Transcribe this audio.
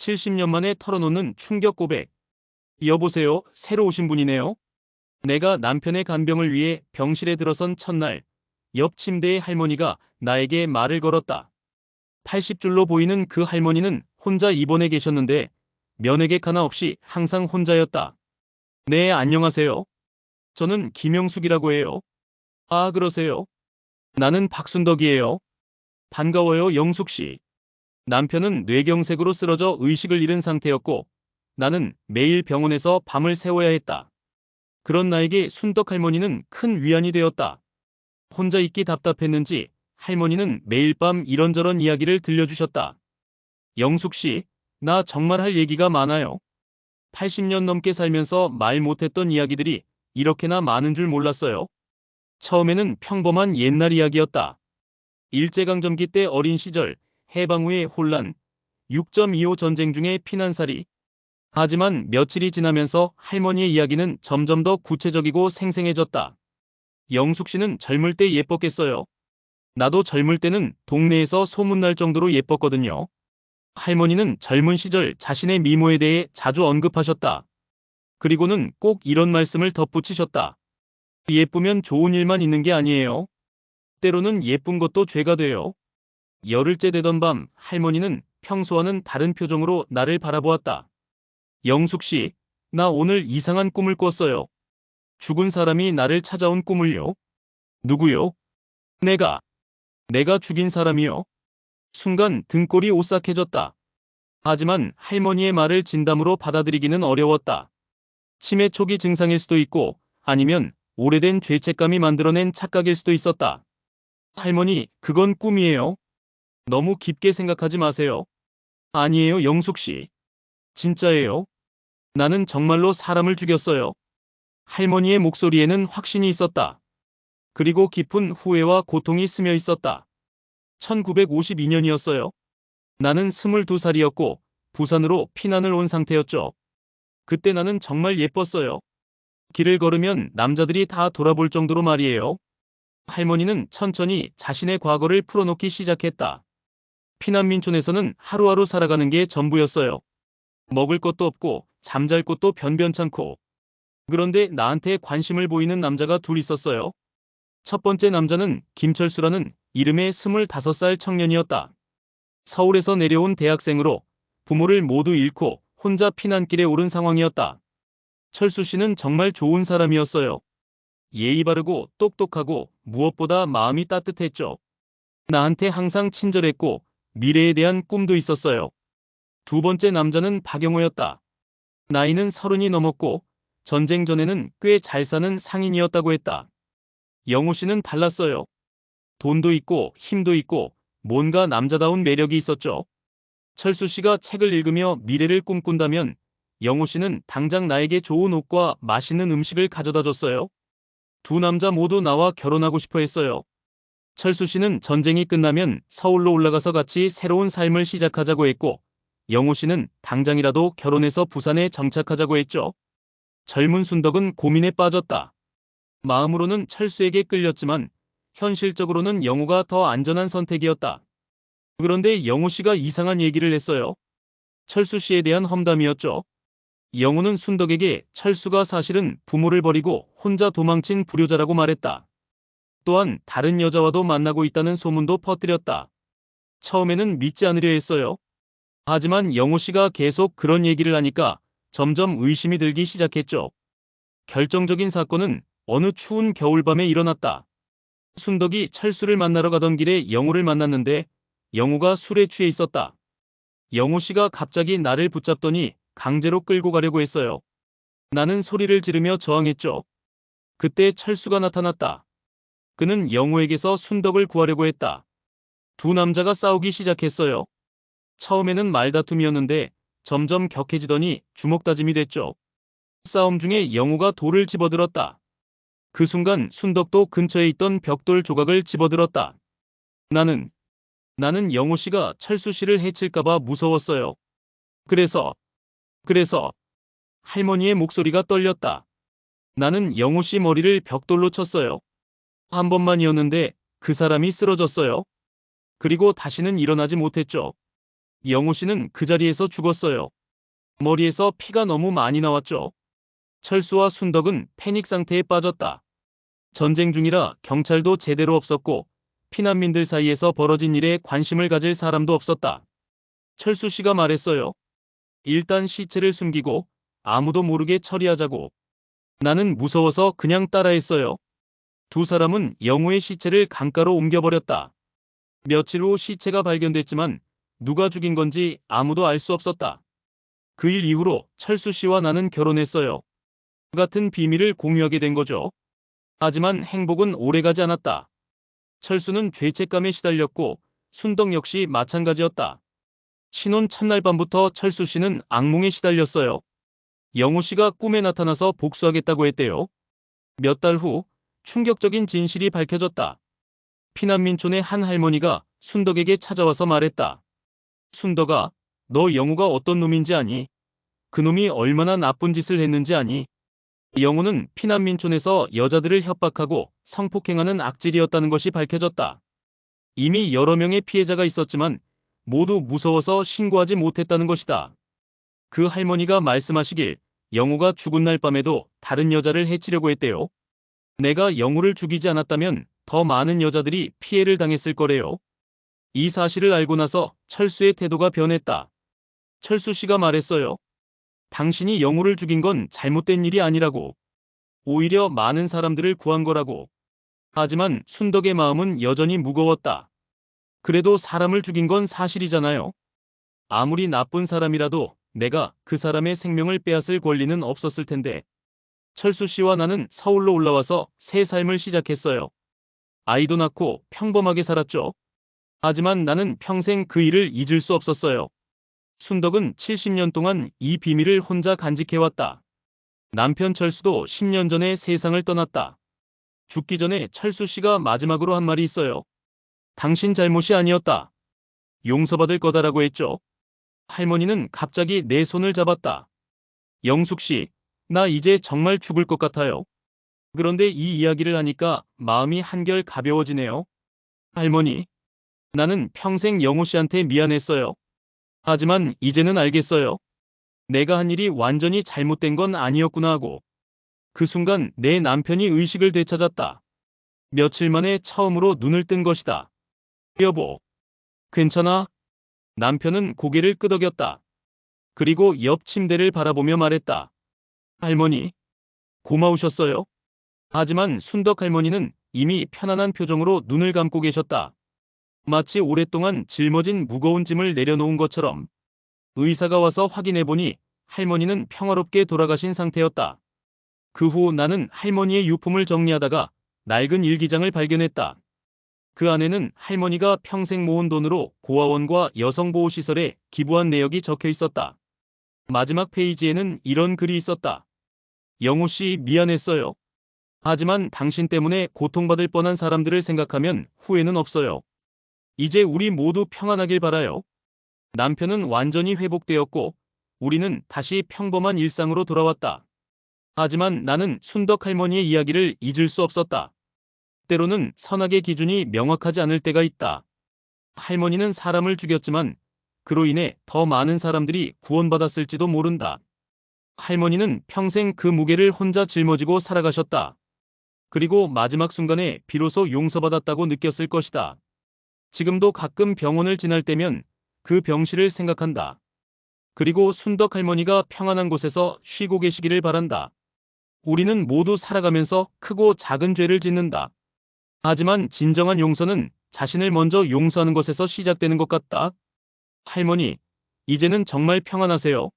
70년 만에 털어놓는 충격 고백. 여보세요, 새로 오신 분이네요. 내가 남편의 간병을 위해 병실에 들어선 첫날, 옆 침대의 할머니가 나에게 말을 걸었다. 80줄로 보이는 그 할머니는 혼자 입원해 계셨는데 면회객 하나 없이 항상 혼자였다. 네, 안녕하세요. 저는 김영숙이라고 해요. 아, 그러세요? 나는 박순덕이에요. 반가워요, 영숙 씨. 남편은 뇌경색으로 쓰러져 의식을 잃은 상태였고 나는 매일 병원에서 밤을 새워야 했다. 그런 나에게 순덕 할머니는 큰 위안이 되었다. 혼자 있기 답답했는지 할머니는 매일 밤 이런저런 이야기를 들려주셨다. 영숙 씨, 나 정말 할 얘기가 많아요. 80년 넘게 살면서 말 못했던 이야기들이 이렇게나 많은 줄 몰랐어요. 처음에는 평범한 옛날 이야기였다. 일제강점기 때 어린 시절, 해방 후의 혼란, 6.25 전쟁 중의 피난살이. 하지만 며칠이 지나면서 할머니의 이야기는 점점 더 구체적이고 생생해졌다. 영숙 씨는 젊을 때 예뻤겠어요. 나도 젊을 때는 동네에서 소문날 정도로 예뻤거든요. 할머니는 젊은 시절 자신의 미모에 대해 자주 언급하셨다. 그리고는 꼭 이런 말씀을 덧붙이셨다. 예쁘면 좋은 일만 있는 게 아니에요. 때로는 예쁜 것도 죄가 돼요. 열흘째 되던 밤 할머니는 평소와는 다른 표정으로 나를 바라보았다. 영숙 씨, 나 오늘 이상한 꿈을 꿨어요. 죽은 사람이 나를 찾아온 꿈을요. 누구요? 내가 죽인 사람이요. 순간 등골이 오싹해졌다. 하지만 할머니의 말을 진담으로 받아들이기는 어려웠다. 치매 초기 증상일 수도 있고 아니면 오래된 죄책감이 만들어낸 착각일 수도 있었다. 할머니, 그건 꿈이에요. 너무 깊게 생각하지 마세요. 아니에요, 영숙 씨. 진짜예요. 나는 정말로 사람을 죽였어요. 할머니의 목소리에는 확신이 있었다. 그리고 깊은 후회와 고통이 스며 있었다. 1952년이었어요. 나는 22살이었고 부산으로 피난을 온 상태였죠. 그때 나는 정말 예뻤어요. 길을 걸으면 남자들이 다 돌아볼 정도로 말이에요. 할머니는 천천히 자신의 과거를 풀어놓기 시작했다. 피난민촌에서는 하루하루 살아가는 게 전부였어요. 먹을 것도 없고 잠잘 곳도 변변찮고. 그런데 나한테 관심을 보이는 남자가 둘 있었어요. 첫 번째 남자는 김철수라는 이름의 25살 청년이었다. 서울에서 내려온 대학생으로 부모를 모두 잃고 혼자 피난길에 오른 상황이었다. 철수 씨는 정말 좋은 사람이었어요. 예의 바르고 똑똑하고 무엇보다 마음이 따뜻했죠. 나한테 항상 친절했고 미래에 대한 꿈도 있었어요. 두 번째 남자는 박영호였다. 나이는 30이 넘었고 전쟁 전에는 꽤 잘 사는 상인이었다고 했다. 영호 씨는 달랐어요. 돈도 있고 힘도 있고 뭔가 남자다운 매력이 있었죠. 철수 씨가 책을 읽으며 미래를 꿈꾼다면 영호 씨는 당장 나에게 좋은 옷과 맛있는 음식을 가져다 줬어요. 두 남자 모두 나와 결혼하고 싶어 했어요. 철수 씨는 전쟁이 끝나면 서울로 올라가서 같이 새로운 삶을 시작하자고 했고 영호 씨는 당장이라도 결혼해서 부산에 정착하자고 했죠. 젊은 순덕은 고민에 빠졌다. 마음으로는 철수에게 끌렸지만 현실적으로는 영호가 더 안전한 선택이었다. 그런데 영호 씨가 이상한 얘기를 했어요. 철수 씨에 대한 험담이었죠. 영호는 순덕에게 철수가 사실은 부모를 버리고 혼자 도망친 불효자라고 말했다. 또한 다른 여자와도 만나고 있다는 소문도 퍼뜨렸다. 처음에는 믿지 않으려 했어요. 하지만 영호 씨가 계속 그런 얘기를 하니까 점점 의심이 들기 시작했죠. 결정적인 사건은 어느 추운 겨울밤에 일어났다. 순덕이 철수를 만나러 가던 길에 영호를 만났는데 영호가 술에 취해 있었다. 영호 씨가 갑자기 나를 붙잡더니 강제로 끌고 가려고 했어요. 나는 소리를 지르며 저항했죠. 그때 철수가 나타났다. 그는 영호에게서 순덕을 구하려고 했다. 두 남자가 싸우기 시작했어요. 처음에는 말다툼이었는데 점점 격해지더니 주먹다짐이 됐죠. 싸움 중에 영호가 돌을 집어들었다. 그 순간 순덕도 근처에 있던 벽돌 조각을 집어들었다. 나는 영호 씨가 철수 씨를 해칠까봐 무서웠어요. 그래서 할머니의 목소리가 떨렸다. 나는 영호 씨 머리를 벽돌로 쳤어요. 한 번만이었는데 그 사람이 쓰러졌어요. 그리고 다시는 일어나지 못했죠. 영호 씨는 그 자리에서 죽었어요. 머리에서 피가 너무 많이 나왔죠. 철수와 순덕은 패닉 상태에 빠졌다. 전쟁 중이라 경찰도 제대로 없었고 피난민들 사이에서 벌어진 일에 관심을 가질 사람도 없었다. 철수 씨가 말했어요. 일단 시체를 숨기고 아무도 모르게 처리하자고. 나는 무서워서 그냥 따라했어요. 두 사람은 영호의 시체를 강가로 옮겨버렸다. 며칠 후 시체가 발견됐지만 누가 죽인 건지 아무도 알 수 없었다. 그 일 이후로 철수 씨와 나는 결혼했어요. 같은 비밀을 공유하게 된 거죠. 하지만 행복은 오래가지 않았다. 철수는 죄책감에 시달렸고 순덕 역시 마찬가지였다. 신혼 첫날 밤부터 철수 씨는 악몽에 시달렸어요. 영호 씨가 꿈에 나타나서 복수하겠다고 했대요. 몇 달 후 충격적인 진실이 밝혀졌다. 피난민촌의 한 할머니가 순덕에게 찾아와서 말했다. 순덕아, 너 영호가 어떤 놈인지 아니? 그 놈이 얼마나 나쁜 짓을 했는지 아니? 영호는 피난민촌에서 여자들을 협박하고 성폭행하는 악질이었다는 것이 밝혀졌다. 이미 여러 명의 피해자가 있었지만 모두 무서워서 신고하지 못했다는 것이다. 그 할머니가 말씀하시길 영호가 죽은 날 밤에도 다른 여자를 해치려고 했대요. 내가 영호를 죽이지 않았다면 더 많은 여자들이 피해를 당했을 거래요. 이 사실을 알고 나서 철수의 태도가 변했다. 철수 씨가 말했어요. 당신이 영호를 죽인 건 잘못된 일이 아니라고. 오히려 많은 사람들을 구한 거라고. 하지만 순덕의 마음은 여전히 무거웠다. 그래도 사람을 죽인 건 사실이잖아요. 아무리 나쁜 사람이라도 내가 그 사람의 생명을 빼앗을 권리는 없었을 텐데. 철수 씨와 나는 서울로 올라와서 새 삶을 시작했어요. 아이도 낳고 평범하게 살았죠. 하지만 나는 평생 그 일을 잊을 수 없었어요. 순덕은 70년 동안 이 비밀을 혼자 간직해왔다. 남편 철수도 10년 전에 세상을 떠났다. 죽기 전에 철수 씨가 마지막으로 한 말이 있어요. 당신 잘못이 아니었다. 용서받을 거다라고 했죠. 할머니는 갑자기 내 손을 잡았다. 영숙 씨, 나 이제 정말 죽을 것 같아요. 그런데 이 이야기를 하니까 마음이 한결 가벼워지네요. 할머니, 나는 평생 영호 씨한테 미안했어요. 하지만 이제는 알겠어요. 내가 한 일이 완전히 잘못된 건 아니었구나 하고. 그 순간 내 남편이 의식을 되찾았다. 며칠 만에 처음으로 눈을 뜬 것이다. 여보, 괜찮아? 남편은 고개를 끄덕였다. 그리고 옆 침대를 바라보며 말했다. 할머니, 고마우셨어요. 하지만 순덕 할머니는 이미 편안한 표정으로 눈을 감고 계셨다. 마치 오랫동안 짊어진 무거운 짐을 내려놓은 것처럼. 의사가 와서 확인해보니 할머니는 평화롭게 돌아가신 상태였다. 그 후 나는 할머니의 유품을 정리하다가 낡은 일기장을 발견했다. 그 안에는 할머니가 평생 모은 돈으로 고아원과 여성보호시설에 기부한 내역이 적혀 있었다. 마지막 페이지에는 이런 글이 있었다. 영호 씨 미안했어요. 하지만 당신 때문에 고통받을 뻔한 사람들을 생각하면 후회는 없어요. 이제 우리 모두 평안하길 바라요. 남편은 완전히 회복되었고 우리는 다시 평범한 일상으로 돌아왔다. 하지만 나는 순덕 할머니의 이야기를 잊을 수 없었다. 때로는 선악의 기준이 명확하지 않을 때가 있다. 할머니는 사람을 죽였지만 그로 인해 더 많은 사람들이 구원받았을지도 모른다. 할머니는 평생 그 무게를 혼자 짊어지고 살아가셨다. 그리고 마지막 순간에 비로소 용서받았다고 느꼈을 것이다. 지금도 가끔 병원을 지날 때면 그 병실을 생각한다. 그리고 순덕 할머니가 평안한 곳에서 쉬고 계시기를 바란다. 우리는 모두 살아가면서 크고 작은 죄를 짓는다. 하지만 진정한 용서는 자신을 먼저 용서하는 것에서 시작되는 것 같다. 할머니, 이제는 정말 평안하세요.